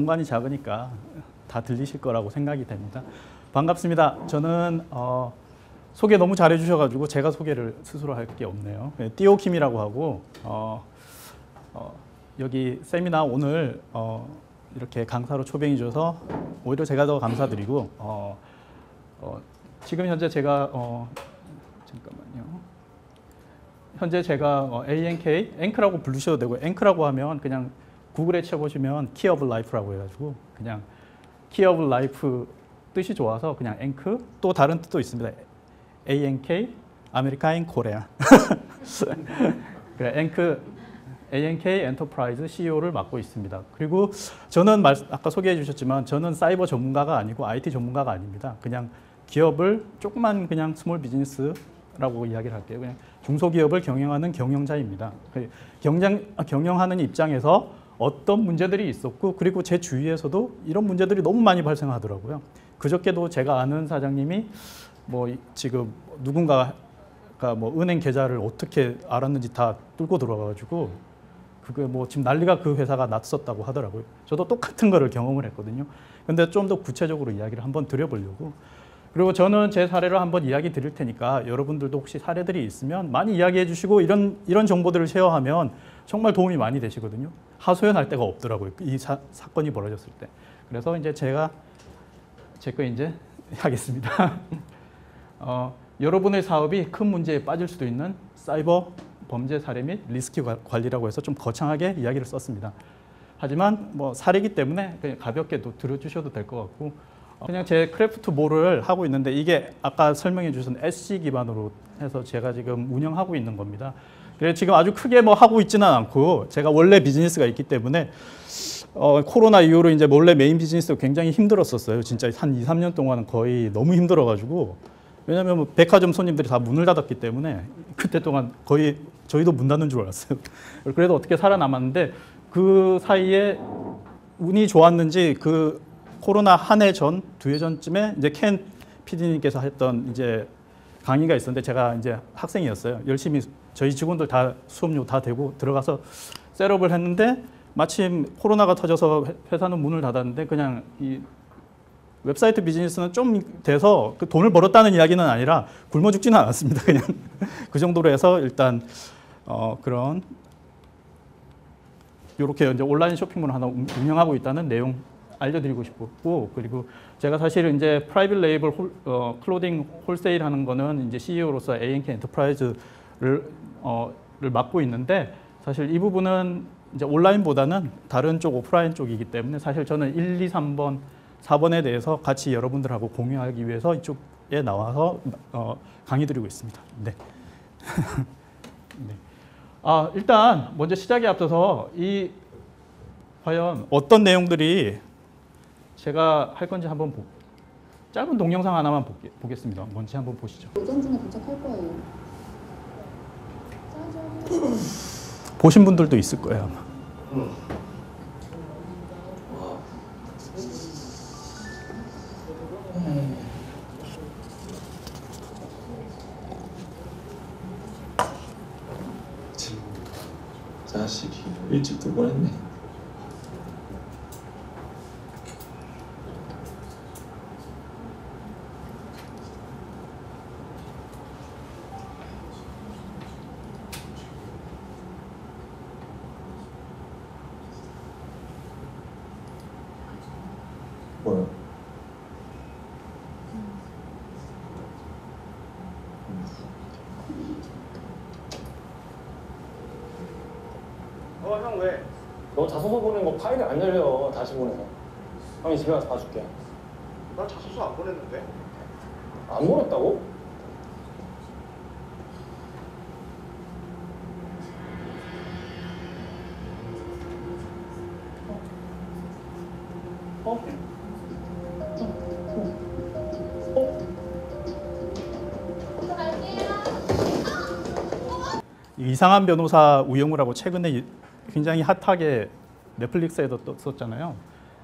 공간이 작으니까 다 들리실 거라고 생각이 됩니다. 반갑습니다. 저는 소개 너무 잘해 주셔가지고 제가 소개를 스스로 할 게 없네요. 띠오킴이라고 하고 여기 세미나 오늘 이렇게 강사로 초빙해 주셔서 오히려 제가 더 감사드리고 지금 현재 제가 잠깐만요. 현재 제가 ANK, 앵크라고 부르셔도 되고 앵크라고 하면 그냥 구글에 쳐보시면 키 오브 라이프라고 해가지고 그냥 키 오브 라이프 뜻이 좋아서 그냥 앵크, 또 다른 뜻도 있습니다. ANK, 아메리카인 코리아. 그래, ANK 엔터프라이즈 CEO를 맡고 있습니다. 그리고 저는 아까 소개해 주셨지만 저는 사이버 전문가가 아니고 IT 전문가가 아닙니다. 그냥 기업을 조그만 그냥 스몰 비즈니스라고 이야기를 할게요. 그냥 중소기업을 경영하는 경영자입니다. 경영하는 입장에서 어떤 문제들이 있었고 그리고 제 주위에서도 이런 문제들이 너무 많이 발생하더라고요. 그저께도 제가 아는 사장님이 뭐 지금 누군가가 뭐 은행 계좌를 어떻게 알았는지 다 뚫고 들어와가지고 그게 뭐 지금 난리가 그 회사가 났었다고 하더라고요. 저도 똑같은 거를 경험을 했거든요. 근데 좀 더 구체적으로 이야기를 한번 드려보려고. 그리고 저는 제 사례를 한번 이야기 드릴 테니까 여러분들도 혹시 사례들이 있으면 많이 이야기해 주시고 이런 정보들을 쉐어하면 정말 도움이 많이 되시거든요. 하소연할 데가 없더라고요. 이 사건이 벌어졌을 때. 그래서 이제 제가 제 거 이제 하겠습니다. 여러분의 사업이 큰 문제에 빠질 수도 있는 사이버 범죄 사례 및 리스크 관리라고 해서 좀 거창하게 이야기를 썼습니다. 하지만 뭐 사례이기 때문에 그냥 가볍게 들어주셔도 될 것 같고 그냥 제 크래프트몰을 하고 있는데 이게 아까 설명해 주신 SC 기반으로 해서 제가 지금 운영하고 있는 겁니다. 그래서 지금 아주 크게 뭐 하고 있지는 않고 제가 원래 비즈니스가 있기 때문에 코로나 이후로 이제 원래 메인 비즈니스가 굉장히 힘들었었어요. 진짜 한 2, 3년 동안은 거의 너무 힘들어가지고 왜냐하면 뭐 백화점 손님들이 다 문을 닫았기 때문에 그때 동안 거의 저희도 문 닫는 줄 알았어요. 그래도 어떻게 살아남았는데 그 사이에 운이 좋았는지 그 코로나 한 해 전, 두 해 전쯤에 이제 켄 PD님께서 했던 이제 강의가 있었는데 제가 이제 학생이었어요. 열심히 저희 직원들 다 수업료 다 대고 들어가서 셋업을 했는데 마침 코로나가 터져서 회사는 문을 닫았는데 그냥 이 웹사이트 비즈니스는 좀 돼서 그 돈을 벌었다는 이야기는 아니라 굶어 죽지는 않았습니다. 그냥 그 정도로 해서 일단 그런 이렇게 이제 온라인 쇼핑몰을 하나 운영하고 있다는 내용 알려드리고 싶었고 그리고 제가 사실 이제 프라이빗 레이블 클로딩 홀세일 하는 거는 이제 CEO로서 ANK 엔터프라이즈를 맡고 있는데 사실 이 부분은 이제 온라인보다는 다른 쪽 오프라인 쪽이기 때문에 사실 저는 1, 2, 3번, 4번에 대해서 같이 여러분들하고 공유하기 위해서 이쪽에 나와서 강의 드리고 있습니다. 네. 네. 일단 먼저 시작에 앞서서 과연 어떤 내용들이 제가 할 건지 한번 짧은 동영상 하나만 보겠습니다. 뭔지 한번 보시죠. 오전 중에 도착할 거예요. 보신 분들도 있을 거예요, 아마. 자식이 일찍 두 번 했네. 뭐야? 형 왜? 너 자소서 보낸 거 파일이 안 열려. 다시 보내. 형이 집에 가서 봐줄게. 나 자소서 안 보냈는데? 안 보냈다고? 이상한 변호사 우영우라고 최근에 굉장히 핫하게 넷플릭스에도 썼잖아요.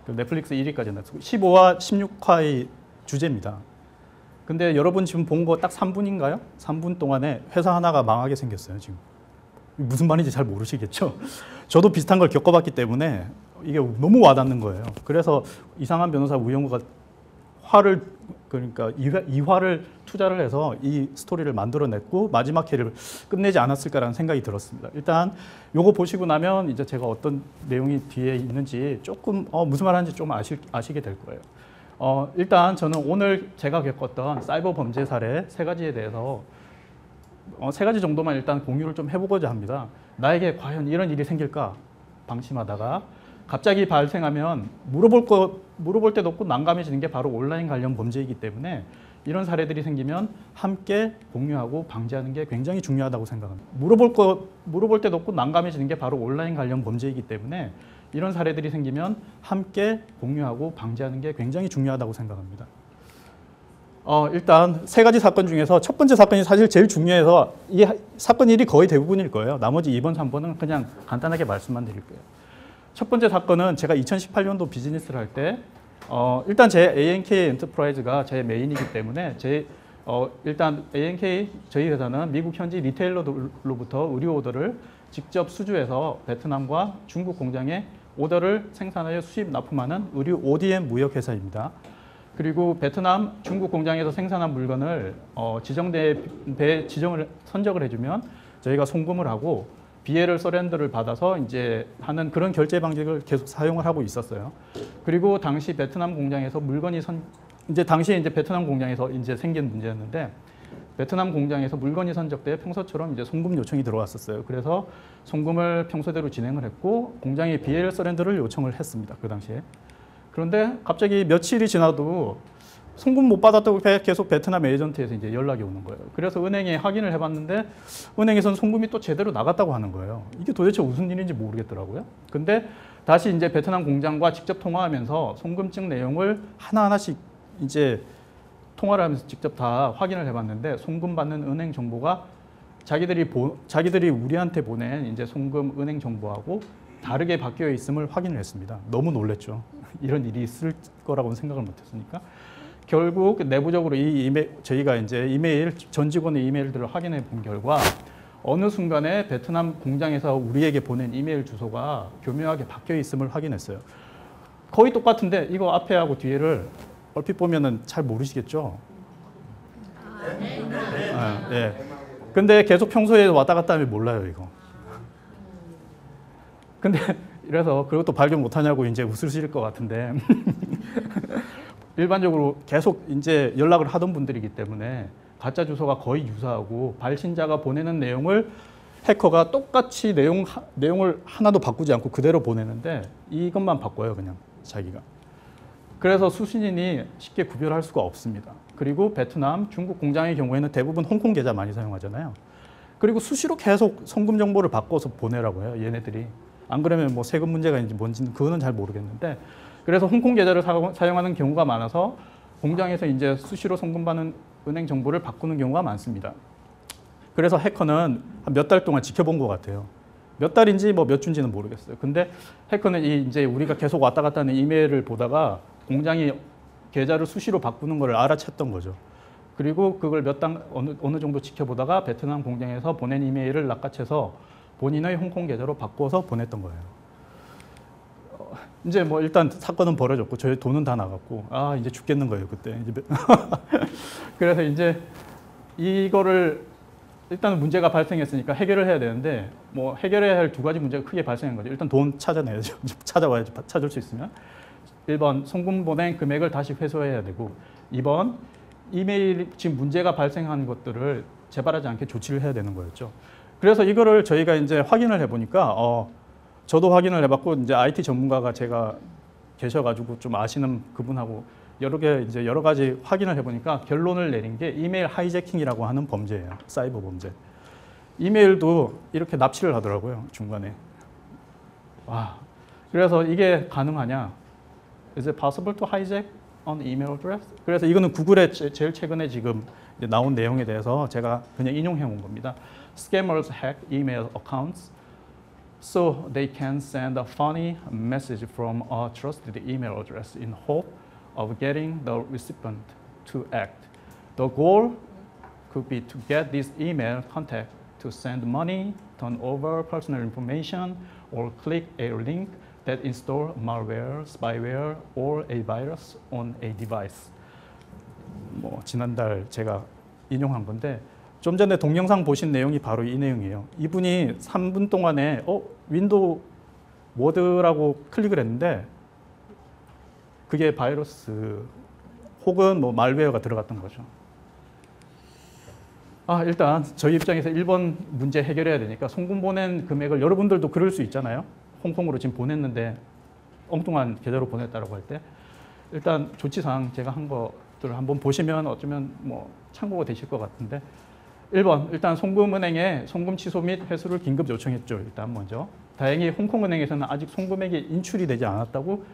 넷플릭스 1위까지 났고 15화, 16화의 주제입니다. 근데 여러분 지금 본 거 딱 3분인가요? 3분 동안에 회사 하나가 망하게 생겼어요. 지금 무슨 말인지 잘 모르시겠죠? 저도 비슷한 걸 겪어봤기 때문에 이게 너무 와닿는 거예요. 그래서 이상한 변호사 우영우가 그러니까 이화를 투자를 해서 이 스토리를 만들어냈고 마지막 회를 끝내지 않았을까라는 생각이 들었습니다. 일단 요거 보시고 나면 이제 제가 어떤 내용이 뒤에 있는지 조금 무슨 말 하는지 좀 아시게 될 거예요. 일단 저는 오늘 제가 겪었던 사이버 범죄 사례 3가지에 대해서 3가지 정도만 일단 공유를 좀 해보고자 합니다. 나에게 과연 이런 일이 생길까 방심하다가 갑자기 발생하면 물어볼 데도 없고 난감해지는 게 바로 온라인 관련 범죄이기 때문에 이런 사례들이 생기면 함께 공유하고 방지하는 게 굉장히 중요하다고 생각합니다. 물어볼 데도 없고 난감해지는 게 바로 온라인 관련 범죄이기 때문에 이런 사례들이 생기면 함께 공유하고 방지하는 게 굉장히 중요하다고 생각합니다. 일단 3가지 사건 중에서 첫 번째 사건이 사실 제일 중요해서 이 사건 일이 거의 대부분일 거예요. 나머지 2번, 3번은 그냥 간단하게 말씀만 드릴 거예요. 첫 번째 사건은 제가 2018년도 비즈니스를 할 때 일단 제 ANK 엔터프라이즈가 제 메인이기 때문에 일단 ANK 저희 회사는 미국 현지 리테일러로부터 의류 오더를 직접 수주해서 베트남과 중국 공장에 오더를 생산하여 수입 납품하는 의류 ODM 무역 회사입니다. 그리고 베트남, 중국 공장에서 생산한 물건을 지정을 선적을 해주면 저희가 송금을 하고 BL을 서렌더를 받아서 이제 하는 그런 결제 방식을 계속 사용을 하고 있었어요. 그리고 당시 베트남 공장에서 당시에 베트남 공장에서 이제 생긴 문제였는데 베트남 공장에서 물건이 선적돼 평소처럼 이제 송금 요청이 들어왔었어요. 그래서 송금을 평소대로 진행을 했고 공장에 BL 서렌더를 요청을 했습니다. 그 당시에. 그런데 갑자기 며칠이 지나도 송금 못 받았다고 계속 베트남 에이전트에서 이제 연락이 오는 거예요. 그래서 은행에 확인을 해봤는데 은행에서는 송금이 또 제대로 나갔다고 하는 거예요. 이게 도대체 무슨 일인지 모르겠더라고요. 근데 다시 이제 베트남 공장과 직접 통화하면서 송금증 내용을 하나하나씩 이제 통화를 하면서 직접 다 확인을 해봤는데 송금 받는 은행 정보가 자기들이 우리한테 보낸 이제 송금 은행 정보하고 다르게 바뀌어 있음을 확인을 했습니다. 너무 놀랬죠. 이런 일이 있을 거라고는 생각을 못했으니까. 결국 내부적으로 저희가 이제 전 직원의 이메일들을 확인해 본 결과 어느 순간에 베트남 공장에서 우리에게 보낸 이메일 주소가 교묘하게 바뀌어 있음을 확인했어요. 거의 똑같은데 이거 앞에하고 뒤에를 얼핏 보면은 잘 모르시겠죠? 네. 근데 계속 평소에 왔다 갔다 하면 몰라요, 이거. 근데 이래서 그것도 발견 못하냐고 이제 웃으실 것 같은데 일반적으로 계속 이제 연락을 하던 분들이기 때문에 가짜 주소가 거의 유사하고 발신자가 보내는 내용을 해커가 똑같이 내용을 하나도 바꾸지 않고 그대로 보내는데 이것만 바꿔요, 그냥 자기가. 그래서 수신인이 쉽게 구별할 수가 없습니다. 그리고 베트남, 중국 공장의 경우에는 대부분 홍콩 계좌 많이 사용하잖아요. 그리고 수시로 계속 송금 정보를 바꿔서 보내라고 해요, 얘네들이. 안 그러면 뭐 세금 문제가 있는지 뭔지는 그거는 잘 모르겠는데 그래서 홍콩 계좌를 사용하는 경우가 많아서 공장에서 이제 수시로 송금받는 은행 정보를 바꾸는 경우가 많습니다. 그래서 해커는 몇 달 동안 지켜본 것 같아요. 몇 달인지 뭐 몇 주인지는 모르겠어요. 근데 해커는 이제 우리가 계속 왔다 갔다 하는 이메일을 보다가 공장이 계좌를 수시로 바꾸는 걸 알아챘던 거죠. 그리고 그걸 어느 정도 지켜보다가 베트남 공장에서 보낸 이메일을 낚아채서 본인의 홍콩 계좌로 바꿔서 보냈던 거예요. 이제 뭐 일단 사건은 벌어졌고 저희 돈은 다 나갔고 이제 죽겠는 거예요 그때. 그래서 이제 이거를 일단 문제가 발생했으니까 해결을 해야 되는데 뭐 해결해야 할 2가지 문제가 크게 발생한 거죠. 일단 돈 찾아내야죠. 찾아와야죠. 찾을 수 있으면. 1번 송금 보낸 금액을 다시 회수해야 되고 2번 이메일 지금 문제가 발생한 것들을 재발하지 않게 조치를 해야 되는 거였죠. 그래서 이거를 저희가 이제 확인을 해보니까 저도 확인을 해봤고 이제 IT 전문가가 제가 계셔가지고 좀 아시는 그분하고 여러 가지 확인을 해보니까 결론을 내린 게 이메일 하이제킹이라고 하는 범죄예요. 사이버 범죄. 이메일도 이렇게 납치를 하더라고요, 중간에. 그래서 이게 가능하냐? Is it possible to hijack an email address? 그래서 이거는 구글에 제일 최근에 지금 이제 나온 내용에 대해서 제가 그냥 인용해 온 겁니다. Scammers hack email accounts so they can send a funny message from a trusted email address in hope of getting the recipient to act. The goal could be to get this email contact to send money, turn over personal information, or click a link that install malware, spyware, or a virus on a device. 뭐 지난달 제가 인용한 건데 좀 전에 동영상 보신 내용이 바로 이 내용이에요. 이분이 3분 동안에 윈도우 워드라고 클릭을 했는데 그게 바이러스 혹은 뭐 말웨어가 들어갔던 거죠. 일단 저희 입장에서 1번 문제 해결해야 되니까 송금 보낸 금액을 여러분들도 그럴 수 있잖아요. 홍콩으로 지금 보냈는데 엉뚱한 계좌로 보냈다라고 할 때 일단 조치사항 제가 한 것들을 한번 보시면 어쩌면 뭐 참고가 되실 것 같은데 1번 일단 송금은행에 송금 취소 및 회수를 긴급 요청했죠. 일단 먼저 다행히 홍콩은행에서는 아직 송금액이 인출이 되지 않았다고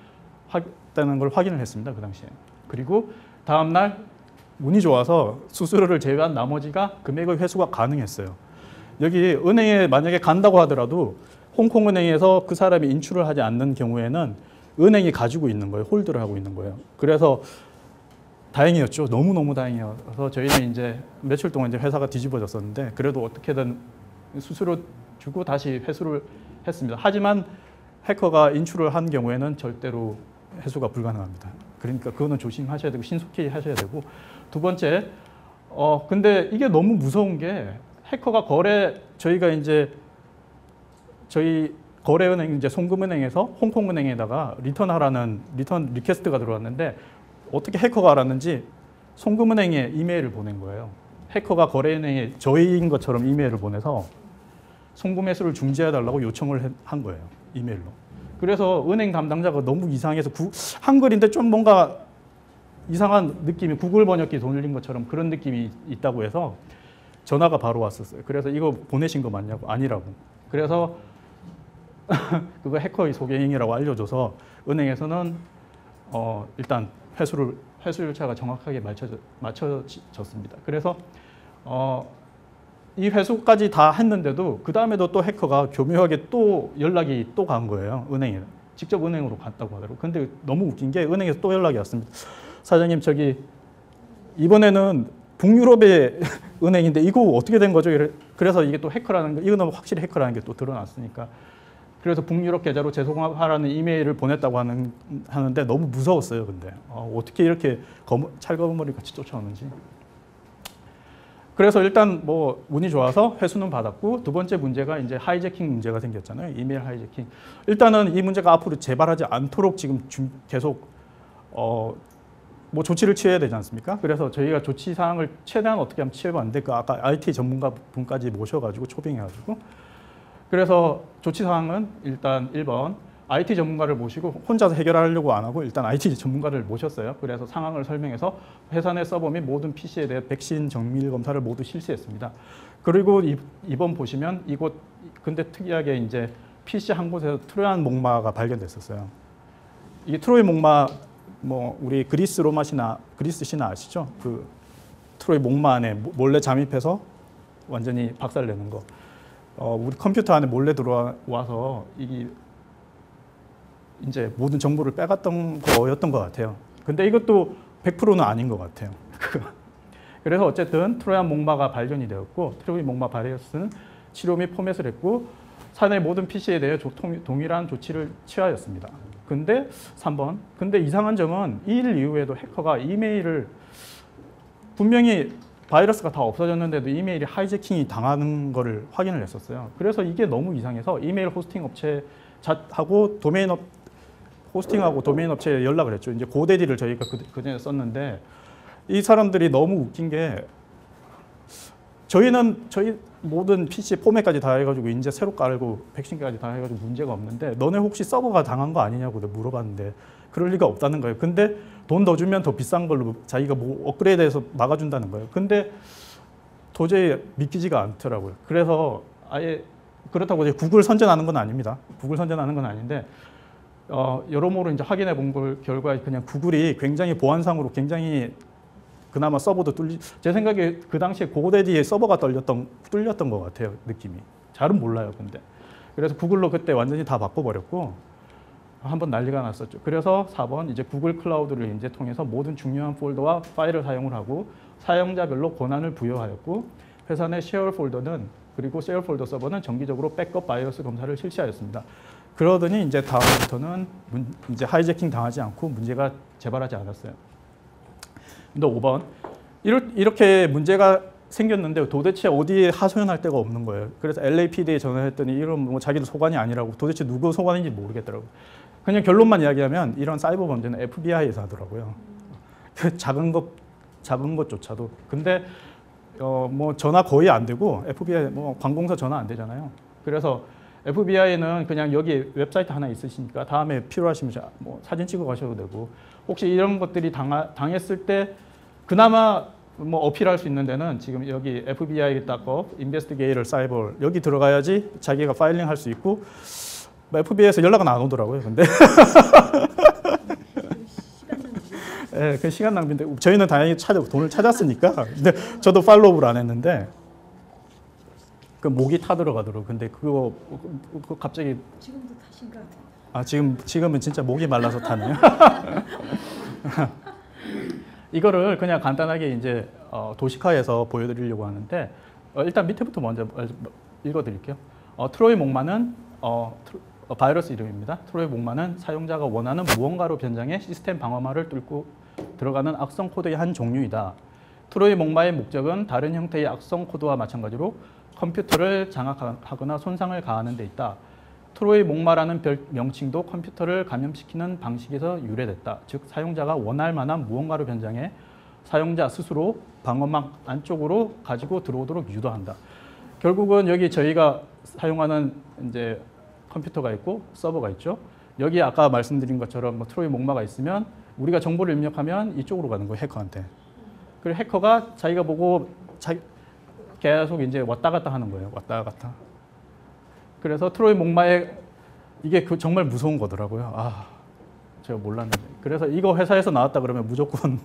했다는 걸 확인을 했습니다. 그 당시에. 그리고 다음날 운이 좋아서 수수료를 제외한 나머지가 금액의 회수가 가능했어요. 여기 은행에 만약에 간다고 하더라도 홍콩은행에서 그 사람이 인출을 하지 않는 경우에는 은행이 가지고 있는 거예요. 홀드를 하고 있는 거예요. 그래서 다행이었죠. 너무너무 다행이어서 저희는 이제 며칠 동안 이제 회사가 뒤집어졌었는데 그래도 어떻게든 수수료 주고 다시 회수를 했습니다. 하지만 해커가 인출을 한 경우에는 절대로 회수가 불가능합니다. 그러니까 그거는 조심하셔야 되고 신속히 하셔야 되고 두 번째, 근데 이게 너무 무서운 게 해커가 저희가 이제 저희 거래은행 이제 송금은행에서 홍콩은행에다가 리턴하라는 리턴 리퀘스트가 들어왔는데 어떻게 해커가 알았는지 송금은행에 이메일을 보낸 거예요. 해커가 거래은행에 저희인 것처럼 이메일을 보내서 송금 회수를 중지해달라고 요청을 한 거예요. 이메일로. 그래서 은행 담당자가 너무 이상해서 한글인데 좀 뭔가 이상한 느낌이 구글 번역기 돌린 것처럼 그런 느낌이 있다고 해서 전화가 바로 왔었어요. 그래서 이거 보내신 거 맞냐고. 아니라고. 그래서 그거 해커의 소개행위라고 알려줘서 은행에서는 일단 회수 절차가 정확하게 맞춰졌습니다. 그래서 이 회수까지 다 했는데도 그 다음에도 또 해커가 교묘하게 또 연락이 또 간 거예요. 은행에. 직접 은행으로 갔다고 하더라고요. 근데 너무 웃긴 게 은행에서 또 연락이 왔습니다. 사장님 저기 이번에는 북유럽의 은행인데 이거 어떻게 된 거죠? 그래서 이게 또 해커라는 거, 이거는 확실히 해커라는 게 또 드러났으니까. 그래서 북유럽 계좌로 재송화하라는 이메일을 보냈다고 하는데 너무 무서웠어요. 근데 어떻게 이렇게 찰거머리 같이 쫓아오는지. 그래서 일단 뭐 운이 좋아서 회수는 받았고 두 번째 문제가 이제 하이제킹 문제가 생겼잖아요. 이메일 하이제킹. 일단은 이 문제가 앞으로 재발하지 않도록 지금 계속 뭐 조치를 취해야 되지 않습니까? 그래서 저희가 조치 사항을 최대한 어떻게 하면 취해봤는데 그 아까 IT 전문가 분까지 모셔가지고 초빙해가지고 그래서 조치 사항은 일단 1번 IT 전문가를 모시고 혼자서 해결하려고 안 하고 일단 IT 전문가를 모셨어요. 그래서 상황을 설명해서 회사 내 서버 및 모든 PC에 대해 백신 정밀 검사를 모두 실시했습니다. 그리고 이번 보시면 이곳 근데 특이하게 이제 PC 한 곳에서 트로jan 목마가 발견됐었어요. 이게 트로이 목마 뭐 우리 그리스 신화 아시죠? 그 트로이 목마 안에 몰래 잠입해서 완전히 박살내는 거. 우리 컴퓨터 안에 몰래 들어와서 이게 이제 모든 정보를 빼갔던 거였던 것 같아요. 근데 이것도 100%는 아닌 것 같아요. 그래서 어쨌든 트로jan 목마가 발견이 되었고 트로이 목마 바이러스는 치료 및 포맷을 했고 사내 모든 PC에 대해 동일한 조치를 취하였습니다. 근데 3번. 근데 이상한 점은 이 일 이후에도 해커가 이메일을 분명히 바이러스가 다 없어졌는데도 이메일이 하이제킹이 당하는 거를 확인을 했었어요. 그래서 이게 너무 이상해서 이메일 호스팅 업체하고 호스팅하고 도메인 업체에 연락을 했죠. 이제 고데디를 저희가 그전에 썼는데 이 사람들이 너무 웃긴 게 저희 모든 PC 포맷까지 다 해가지고 이제 새로 깔고 백신까지 다 해가지고 문제가 없는데 너네 혹시 서버가 당한 거 아니냐고 물어봤는데 그럴 리가 없다는 거예요. 근데 돈 더 주면 더 비싼 걸로 자기가 뭐 업그레이드해서 막아준다는 거예요. 근데 도저히 믿기지가 않더라고요. 그래서 아예 그렇다고 이제 구글 선전하는 건 아닙니다. 구글 선전하는 건 아닌데 여러모로 이제 확인해 본 결과 그냥 구글이 굉장히 보안상으로 굉장히 그나마 서버도 제 생각에 그 당시에 고데디의 서버가 뚫렸던 것 같아요. 느낌이. 잘은 몰라요. 근데. 그래서 구글로 그때 완전히 다 바꿔버렸고 한번 난리가 났었죠. 그래서 4번 이제 구글 클라우드를 이제 통해서 모든 중요한 폴더와 파일을 사용을 하고 사용자별로 권한을 부여하였고 회사 내 쉐어 폴더는 그리고 쉐어 폴더 서버는 정기적으로 백업 바이러스 검사를 실시하였습니다. 그러더니 이제 다음부터는 이제 하이제킹 당하지 않고 문제가 재발하지 않았어요. 근데 5번 이렇게 문제가 생겼는데 도대체 어디에 하소연할 데가 없는 거예요. 그래서 LAPD에 전화했더니 이런 뭐 자기도 소관이 아니라고 도대체 누구 소관인지 모르겠더라고요. 그냥 결론만 이야기하면 이런 사이버 범죄는 FBI에서 하더라고요. 그 작은 것조차도. 근데 뭐 전화 거의 안 되고 FBI 뭐 관공서 전화 안 되잖아요. 그래서 FBI는 그냥 여기 웹사이트 하나 있으시니까 다음에 필요하시면 뭐 사진 찍어 가셔도 되고 혹시 이런 것들이 당했을 때 그나마 뭐 어필할 수 있는 데는 지금 여기 FBI.gov, Investigator Cyber 여기 들어가야지 자기가 파일링 할 수 있고 FBI에서 연락은 안 오더라고요. 근데 네, 그 시간 낭비인데 저희는 다행히 돈을 찾았으니까 근데 저도 팔로우를 안 했는데 그 목이 타들어가더라고요. 근데 그거 갑자기 지금도 타신가? 아 지금은 진짜 목이 말라서 타네요. 이거를 그냥 간단하게 이제 도식화해서 보여드리려고 하는데 일단 밑에부터 먼저 읽어드릴게요. 트로이 목마는 바이러스 이름입니다. 트로이 목마는 사용자가 원하는 무언가로 변장해 시스템 방어망을 뚫고 들어가는 악성 코드의 한 종류이다. 트로이 목마의 목적은 다른 형태의 악성 코드와 마찬가지로 컴퓨터를 장악하거나 손상을 가하는 데 있다. 트로이 목마라는 명칭도 컴퓨터를 감염시키는 방식에서 유래됐다. 즉 사용자가 원할 만한 무언가로 변장해 사용자 스스로 방어막 안쪽으로 가지고 들어오도록 유도한다. 결국은 여기 저희가 사용하는 이제 컴퓨터가 있고 서버가 있죠. 여기 아까 말씀드린 것처럼 뭐 트로이 목마가 있으면 우리가 정보를 입력하면 이쪽으로 가는 거예요, 해커한테. 그리고 해커가 자기가 보고 계속 이제 왔다 갔다 하는 거예요. 왔다 갔다. 그래서 트로이 목마에 이게 정말 무서운 거더라고요. 아, 제가 몰랐는데. 그래서 이거 회사에서 나왔다 그러면 무조건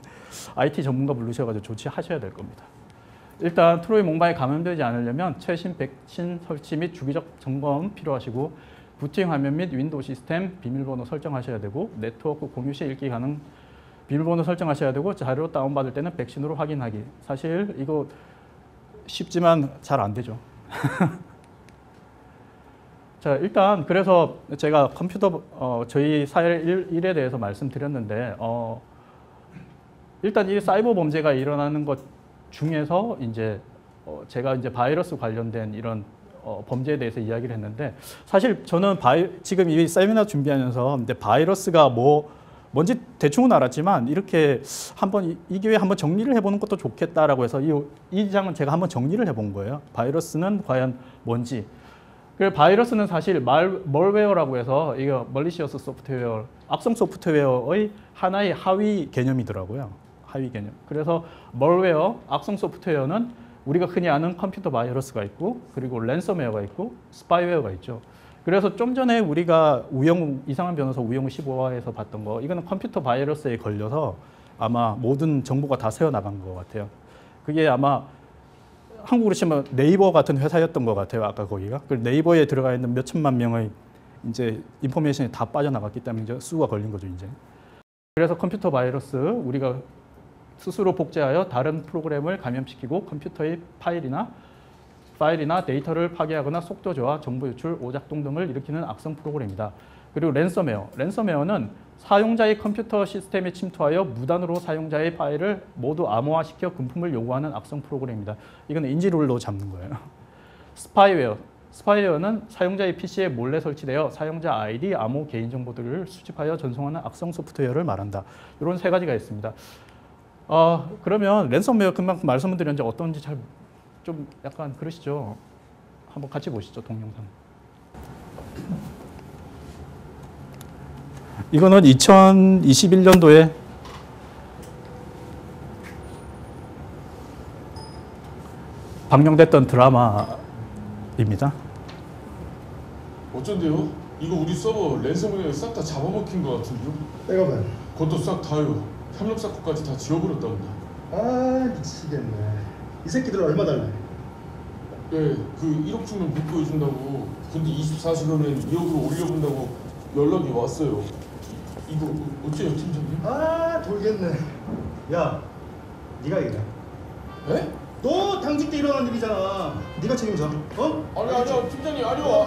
IT 전문가 부르셔가지고 조치하셔야 될 겁니다. 일단 트로이 목마에 감염되지 않으려면 최신 백신 설치 및 주기적 점검 필요하시고 부팅 화면 및 윈도우 시스템 비밀번호 설정하셔야 되고 네트워크 공유 시 읽기 가능 비밀번호 설정하셔야 되고 자료 다운받을 때는 백신으로 확인하기. 사실 이거 쉽지만 잘 안 되죠. 자, 일단 그래서 제가 컴퓨터 저희 사회 일에 대해서 말씀드렸는데 일단 이 사이버 범죄가 일어나는 것 중에서 이제 제가 이제 바이러스 관련된 이런 범죄에 대해서 이야기를 했는데 사실 저는 지금 이 세미나 준비하면서 근데 바이러스가 뭔지 대충은 알았지만 이렇게 한번 이 기회에 한번 정리를 해보는 것도 좋겠다라고 해서 이 장은 제가 한번 정리를 해본 거예요. 바이러스는 과연 뭔지. 그리고 바이러스는 사실 멀웨어라고 해서 이거 멀리시어스 소프트웨어, 악성 소프트웨어의 하나의 하위 개념이더라고요. 하위 개념. 그래서 멀웨어, 악성 소프트웨어는 우리가 흔히 아는 컴퓨터 바이러스가 있고 그리고 랜섬웨어가 있고 스파이웨어가 있죠. 그래서 좀 전에 우리가 이상한 변호사 우영우 15화에서 봤던 거 이거는 컴퓨터 바이러스에 걸려서 아마 모든 정보가 다 새어나간 것 같아요. 그게 아마 한국으로 치면 네이버 같은 회사였던 것 같아요. 아까 거기가. 그 네이버에 들어가 있는 몇 천만 명의 이제 인포메이션이 다 빠져나갔기 때문에 이제 수가 걸린 거죠, 이제. 그래서 컴퓨터 바이러스 우리가 스스로 복제하여 다른 프로그램을 감염시키고 컴퓨터의 파일이나 데이터를 파괴하거나 속도 저하, 정보 유출, 오작동 등을 일으키는 악성 프로그램이다. 그리고 랜섬웨어는 사용자의 컴퓨터 시스템에 침투하여 무단으로 사용자의 파일을 모두 암호화시켜 금품을 요구하는 악성 프로그램이다. 이건 인지룰로 잡는 거예요. 스파이웨어는 사용자의 PC에 몰래 설치되어 사용자 아이디, 암호, 개인정보들을 수집하여 전송하는 악성 소프트웨어를 말한다. 이런 세 가지가 있습니다. 그러면 랜섬웨어 금방 말씀을 드렸는데 어떤지 잘 좀 약간 그러시죠? 한번 같이 보시죠, 동영상. 이거는 2021년도에 방영됐던 드라마입니다. 어쩐데요? 이거 우리 서버 랜섬웨어 싹 다 잡아먹힌 것 같은데요? 내가 봐. 그것도 싹 다요. 협력 사건까지 다 지워버렸답니다. 아 미치겠네. 이 새끼들 얼마 달래? 예, 그 1억 주면 복구해준다고. 근데 24시간은 2억으로 올려본다고 연락이 왔어요. 이거 어째요, 팀장님? 아 돌겠네. 야, 네가 얘기해. 에? 너 당직 때 일어난 일이잖아. 네가 책임져. 어? 아니야, 팀장님, 아니요.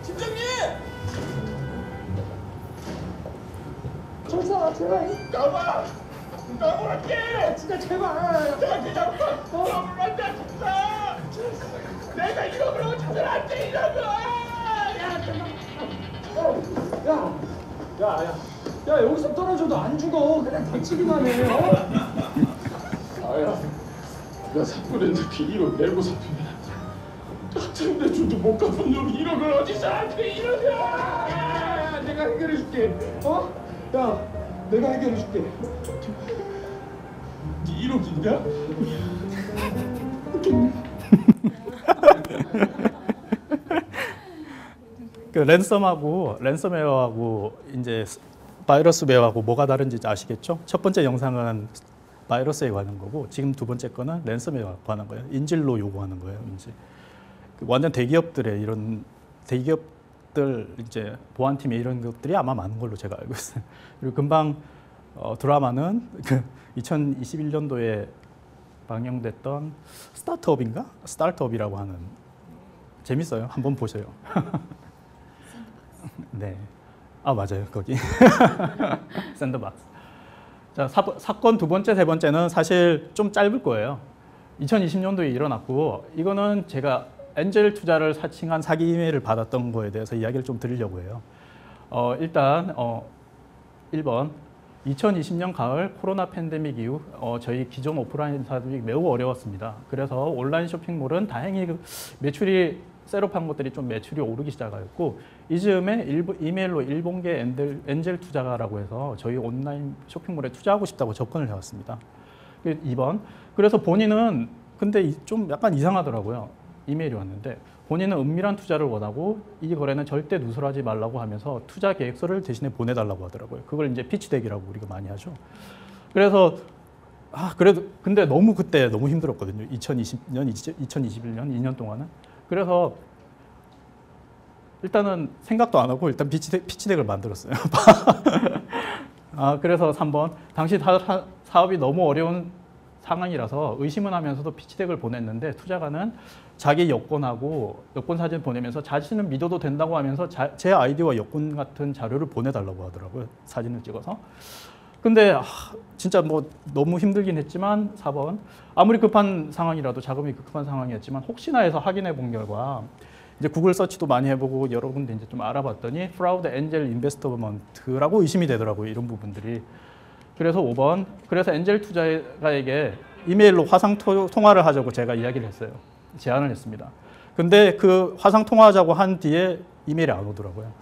팀장님! 천사 제발 까봐! 까불할게! 진짜 제발. 저한테 자꾸 까불한다 진짜! 내가 이런 걸 어쩌면 안 돼 이런 거! 야 여기서 떨어져도 안 죽어. 그냥 다치기만 해. 아야, 내가 사표냈는데 1억 내고 사표내. 같은 데 준도 못 갚은 놈이 1억을 어디서 한테 1억이야! 내가 해결해줄게. 야 내가 해결해줄게. 네 1억 있냐? 그 랜섬웨어하고 이제 바이러스웨어하고 뭐가 다른지 아시겠죠? 첫 번째 영상은 바이러스에 관한 거고 지금 두 번째 거는 랜섬웨어에 관한 거예요. 인질로 요구하는 거예요. 인질. 완전 대기업들의 이런 대기업들 이제 보안팀의 이런 것들이 아마 많은 걸로 제가 알고 있어요. 그리고 금방 드라마는 그 2021년도에 방영됐던 스타트업인가? 스타트업이라고 하는 재밌어요. 한번 보세요. 네. 아 맞아요. 거기. 샌드박스. 자, 사건 두 번째, 세 번째는 사실 좀 짧을 거예요. 2020년도에 일어났고 이거는 제가 엔젤 투자를 사칭한 사기 이메일을 받았던 거에 대해서 이야기를 좀 드리려고 해요. 일단 1번 2020년 가을 코로나 팬데믹 이후 저희 기존 오프라인 사업이 매우 어려웠습니다. 그래서 온라인 쇼핑몰은 다행히 매출이 셋업한 것들이 좀 매출이 오르기 시작하였고 이 즈음에 이메일로 일본계 엔젤 투자가라고 해서 저희 온라인 쇼핑몰에 투자하고 싶다고 접근을 해왔습니다. 2번 그래서 본인은 근데 좀 약간 이상하더라고요. 이메일이 왔는데 본인은 은밀한 투자를 원하고 이 거래는 절대 누설하지 말라고 하면서 투자 계획서를 대신에 보내달라고 하더라고요. 그걸 이제 피치덱이라고 우리가 많이 하죠. 그래서 그래도 근데 그때 너무 힘들었거든요. 2020년, 2021년 2년 동안은. 그래서 일단은 생각도 안 하고 일단 피치덱을 만들었어요. 그래서 3번 당시 사업이 너무 어려운 상황이라서 의심은 하면서도 피치덱을 보냈는데 투자가는 자기 여권하고 여권 사진 보내면서 자신은 믿어도 된다고 하면서 제 아이디와 여권 같은 자료를 보내달라고 하더라고요. 사진을 찍어서. 근데 진짜 뭐 너무 힘들긴 했지만 4번 아무리 급한 상황이라도 자금이 급한 상황이었지만 혹시나 해서 확인해 본 결과 이제 구글 서치도 많이 해보고 여러 군데 이제 좀 알아봤더니 프라우드 엔젤 인베스트먼트라고 의심이 되더라고요. 이런 부분들이. 그래서 5번 그래서 엔젤 투자가에게 이메일로 화상 통화를 하자고 제가 이야기를 했어요. 제안을 했습니다. 근데 그 화상 통화하자고 한 뒤에 이메일이 안 오더라고요.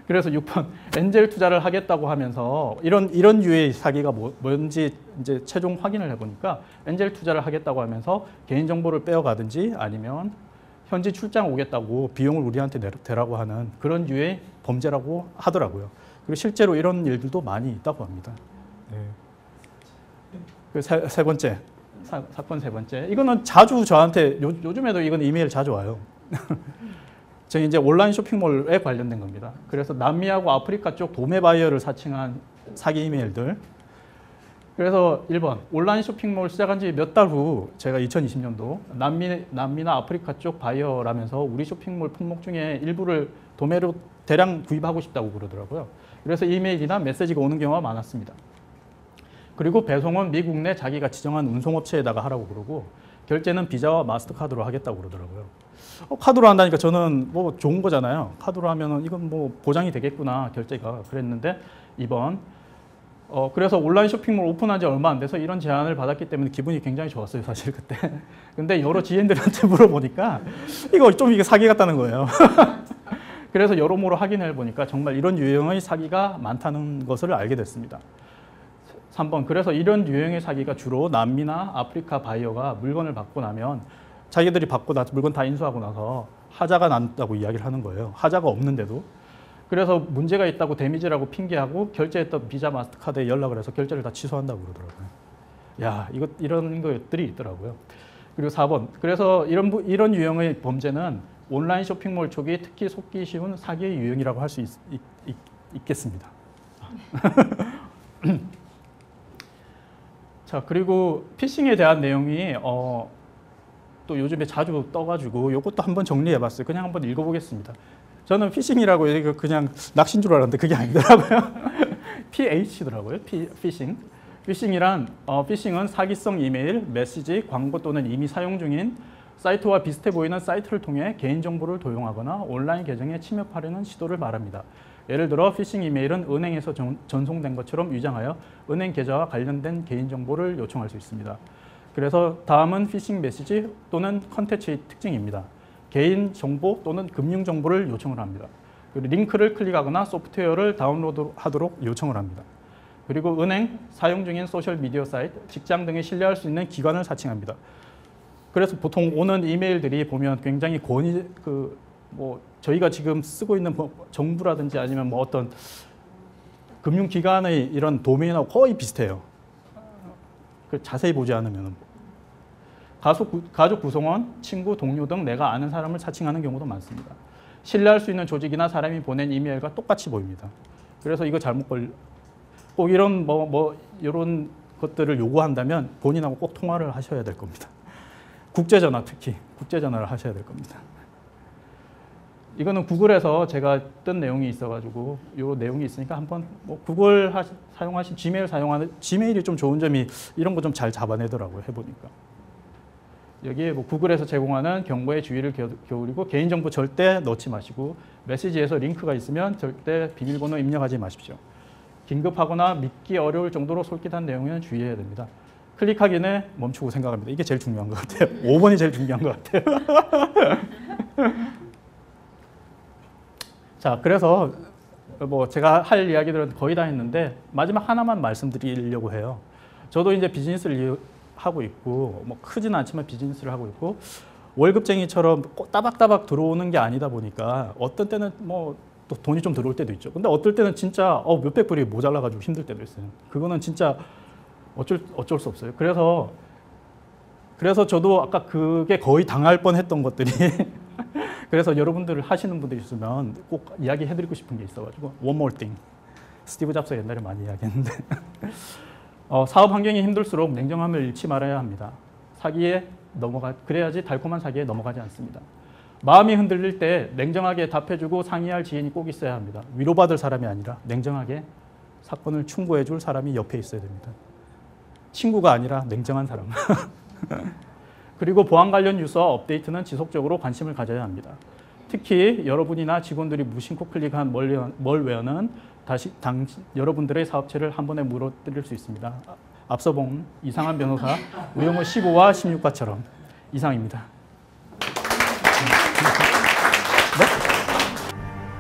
그래서 6번 엔젤 투자를 하겠다고 하면서 이런 유의 사기가 뭔지 이제 최종 확인을 해보니까 엔젤 투자를 하겠다고 하면서 개인 정보를 빼어가든지 아니면 현지 출장 오겠다고 비용을 우리한테 대라고 하는 그런 유의 범죄라고 하더라고요. 그리고 실제로 이런 일들도 많이 있다고 합니다. 네. 그 세 번째 사건 세 번째 이거는 자주 저한테 요즘에도 이건 이메일 자주 와요. 저희 이제 온라인 쇼핑몰에 관련된 겁니다. 그래서 남미하고 아프리카 쪽 도매 바이어를 사칭한 사기 이메일들. 그래서 1번 온라인 쇼핑몰 시작한 지 몇 달 후 제가 2020년도 남미나 아프리카 쪽 바이어라면서 우리 쇼핑몰 품목 중에 일부를 도매로 대량 구입하고 싶다고 그러더라고요. 그래서 이메일이나 메시지가 오는 경우가 많았습니다. 그리고 배송은 미국 내 자기가 지정한 운송업체에다가 하라고 그러고 결제는 비자와 마스터카드로 하겠다고 그러더라고요. 카드로 한다니까 저는 뭐 좋은 거잖아요. 카드로 하면은 이건 뭐 보장이 되겠구나 결제가 그랬는데 2번 그래서 온라인 쇼핑몰 오픈한 지 얼마 안 돼서 이런 제안을 받았기 때문에 기분이 굉장히 좋았어요 사실 그때. 근데 여러 지인들한테 물어보니까 이게 사기 같다는 거예요. 그래서 여러모로 확인해 보니까 정말 이런 유형의 사기가 많다는 것을 알게 됐습니다. 3번 그래서 이런 유형의 사기가 주로 남미나 아프리카 바이어가 물건을 받고 나면 자기들이 받고 물건 다 인수하고 나서 하자가 난다고 이야기를 하는 거예요. 하자가 없는데도. 그래서 문제가 있다고 데미지라고 핑계하고 결제했던 비자 마스터카드에 연락을 해서 결제를 다 취소한다고 그러더라고요. 야, 이런 것들이 있더라고요. 그리고 4번 그래서 이런 유형의 범죄는 온라인 쇼핑몰 쪽이 특히 속기 쉬운 사기의 유형이라고 할 수 있겠습니다. 자, 그리고 피싱에 대한 내용이 또 요즘에 자주 떠가지고 이것도 한번 정리해봤어요. 그냥 한번 읽어보겠습니다. 저는 피싱이라고 이거 그냥 낚시인 줄 알았는데 그게 아니더라고요. PH더라고요. 피싱. 피싱은 사기성 이메일, 메시지, 광고 또는 이미 사용 중인 사이트와 비슷해 보이는 사이트를 통해 개인정보를 도용하거나 온라인 계정에 침입하려는 시도를 말합니다. 예를 들어 피싱 이메일은 은행에서 전송된 것처럼 위장하여 은행 계좌와 관련된 개인정보를 요청할 수 있습니다. 그래서 다음은 피싱 메시지 또는 컨텐츠의 특징입니다. 개인정보 또는 금융정보를 요청을 합니다. 그리고 링크를 클릭하거나 소프트웨어를 다운로드하도록 요청을 합니다. 그리고 은행, 사용 중인 소셜미디어 사이트, 직장 등에 신뢰할 수 있는 기관을 사칭합니다. 그래서 보통 오는 이메일들이 보면 굉장히 저희가 지금 쓰고 있는 정부라든지 아니면 뭐 어떤 금융기관의 이런 도메인하고 거의 비슷해요. 자세히 보지 않으면. 가족 구성원, 친구, 동료 등 내가 아는 사람을 사칭하는 경우도 많습니다. 신뢰할 수 있는 조직이나 사람이 보낸 이메일과 똑같이 보입니다. 그래서 이거 꼭 이런 이런 것들을 요구한다면 본인하고 꼭 통화를 하셔야 될 겁니다. 국제전화 특히 국제전화를 하셔야 될 겁니다. 이거는 구글에서 제가 뜬 내용이 있어가지고 이 내용이 있으니까 한번 구글 사용하신 지메일 사용하는 지메일이 좀 좋은 점이 이런 거 좀 잘 잡아내더라고요. 해보니까 여기에 구글에서 제공하는 경고의 주의를 기울이고 개인정보 절대 넣지 마시고 메시지에서 링크가 있으면 절대 비밀번호 입력하지 마십시오. 긴급하거나 믿기 어려울 정도로 솔깃한 내용에는 주의해야 됩니다. 클릭하기 전에 멈추고 생각합니다. 이게 제일 중요한 것 같아요. 5번이 제일 중요한 것 같아요. 자, 그래서 제가 할 이야기들은 거의 다 했는데 마지막 하나만 말씀드리려고 해요. 저도 이제 비즈니스를 하고 있고 크진 않지만 비즈니스를 하고 있고 월급쟁이처럼 따박따박 들어오는 게 아니다 보니까 어떤 때는 또 돈이 좀 들어올 때도 있죠. 근데 어떨 때는 진짜 몇백 불이 모자라가지고 힘들 때도 있어요. 그거는 진짜 어쩔 수 없어요. 그래서 저도 아까 그게 거의 당할 뻔했던 것들이 그래서 여러분들 하시는 분들이 있으면 꼭 이야기해드리고 싶은 게 있어가지고 One more thing. 스티브 잡스가 옛날에 많이 이야기했는데 사업 환경이 힘들수록 냉정함을 잃지 말아야 합니다. 그래야지 달콤한 사기에 넘어가지 않습니다. 마음이 흔들릴 때 냉정하게 답해주고 상의할 지인이 꼭 있어야 합니다. 위로받을 사람이 아니라 냉정하게 사건을 충고해줄 사람이 옆에 있어야 됩니다. 친구가 아니라 냉정한 사람. 그리고 보안 관련 뉴스와 업데이트는 지속적으로 관심을 가져야 합니다. 특히 여러분이나 직원들이 무심코 클릭한 멀웨어는 다시 여러분들의 사업체를 한 번에 무너뜨릴 수 있습니다. 앞서 본 이상한 변호사 우영우 15와 16과처럼 이상입니다.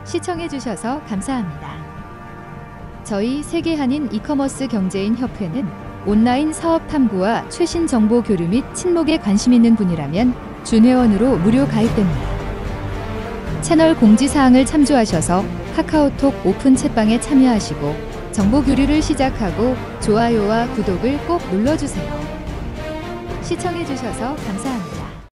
시청해주셔서 감사합니다. 저희 세계한인 이커머스 경제인 협회는 온라인 사업 탐구와 최신 정보 교류 및 친목에 관심 있는 분이라면 준회원으로 무료 가입됩니다. 채널 공지사항을 참조하셔서 카카오톡 오픈 채방에 참여하시고 정보 교류를 시작하고 좋아요와 구독을 꼭 눌러주세요. 시청해주셔서 감사합니다.